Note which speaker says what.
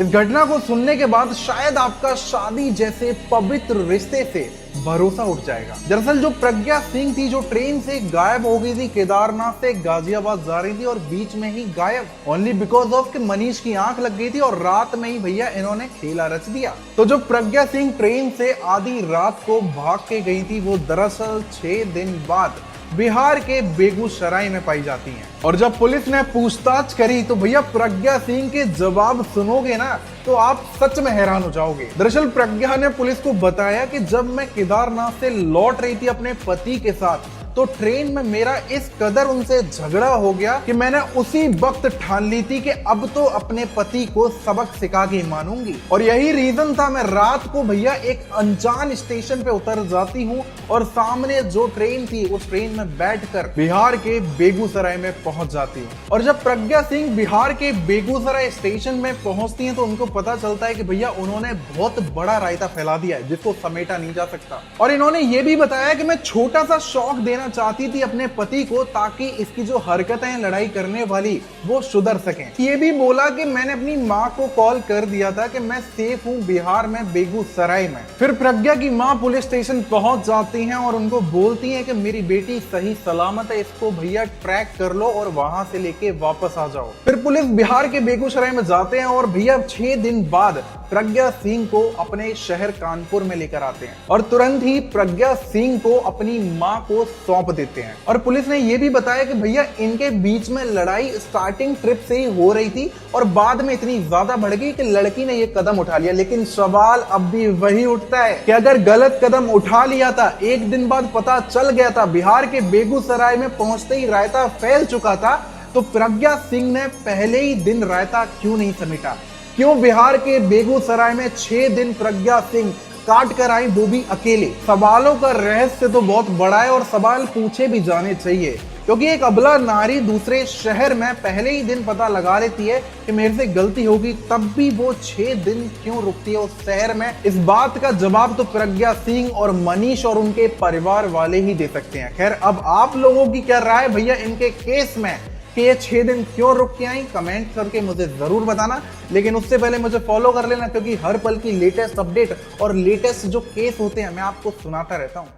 Speaker 1: इस घटना को सुनने के बाद शायद आपका शादी जैसे पवित्र रिश्ते से भरोसा उठ जाएगा। दरअसल जो प्रज्ञा सिंह थी, जो ट्रेन से गायब हो गई थी, केदारनाथ से गाजियाबाद जा रही थी और बीच में ही गायब, ओनली बिकॉज ऑफ कि मनीष की आंख लग गई थी और रात में ही भैया इन्होंने खेला रच दिया। तो जो प्रज्ञा सिंह ट्रेन से आधी रात को भाग के गई थी, वो दरअसल 6 दिन बाद बिहार के बेगूसराय में पाई जाती हैं। और जब पुलिस ने पूछताछ करी तो भैया प्रज्ञा सिंह के जवाब सुनोगे ना तो आप सच में हैरान हो जाओगे। दरअसल प्रज्ञा ने पुलिस को बताया कि जब मैं केदारनाथ से लौट रही थी अपने पति के साथ, तो ट्रेन में मेरा इस कदर उनसे झगड़ा हो गया कि मैंने उसी वक्त ठान ली थी कि अब तो अपने पति को सबक सिखा के मानूंगी। और यही रीजन था, मैं रात को भैया एक अनजान स्टेशन पे उतर जाती हूँ और सामने जो ट्रेन थी उस ट्रेन में बैठकर बिहार के बेगूसराय में पहुंच जाती हूँ। और जब प्रज्ञा सिंह बिहार के बेगूसराय स्टेशन में पहुंचती हैं तो उनको पता चलता है कि भैया उन्होंने बहुत बड़ा रायता फैला दिया है जिसको समेटा नहीं जा सकता। और इन्होंने ये भी बताया कि मैं छोटा सा शौक देना चाहती थी अपने पति को ताकि इसकी जो हरकतें लड़ाई करने वाली वो सुधर सकें। ये भी बोला कि मैंने अपनी माँ को कॉल कर दिया था कि मैं सेफ हूँ बिहार में बेगूसराय में। फिर प्रज्ञा की माँ पुलिस स्टेशन पहुंच जाती हैं और उनको बोलती हैं कि मेरी बेटी सही सलामत है, इसको भैया ट्रैक कर लो और वहां से लेके वापस आ जाओ। फिर पुलिस बिहार के बेगूसराय में जाते हैं और भैया 6 दिन बाद प्रज्ञा सिंह को अपने शहर कानपुर में लेकर आते हैं और तुरंत ही प्रज्ञा सिंह को अपनी माँ को सौंप देते हैं। और पुलिस ने यह भी बताया कि भैया इनके बीच में लड़ाई स्टार्टिंग ट्रिप से ही हो रही थी और बाद में इतनी ज्यादा बढ़ गई कि लड़की ने यह कदम उठा लिया। लेकिन सवाल अब भी वही उठता है कि अगर गलत कदम उठा लिया था, 1 दिन बाद पता चल गया था, बिहार के बेगूसराय में पहुंचते ही रायता फैल चुका था, तो प्रज्ञा सिंह ने पहले ही दिन रायता क्यों नहीं समेटा? क्यों बिहार के बेगूसराय में 6 दिन प्रज्ञा सिंह काट कर आई, वो भी अकेले? सवालों का रहस्य तो बहुत बड़ा है और सवाल पूछे भी जाने चाहिए, क्योंकि एक अबला नारी दूसरे शहर में पहले ही दिन पता लगा लेती है कि मेरे से गलती होगी, तब भी वो 6 दिन क्यों रुकती है उस शहर में? इस बात का जवाब तो प्रज्ञा सिंह और मनीष और उनके परिवार वाले ही दे सकते हैं। खैर, अब आप लोगों की क्या राय भैया इनके केस में कि ये 6 दिन क्यों रुक के आई? कमेंट करके मुझे जरूर बताना। लेकिन उससे पहले मुझे फॉलो कर लेना, क्योंकि हर पल की लेटेस्ट अपडेट और लेटेस्ट जो केस होते हैं मैं आपको सुनाता रहता हूँ।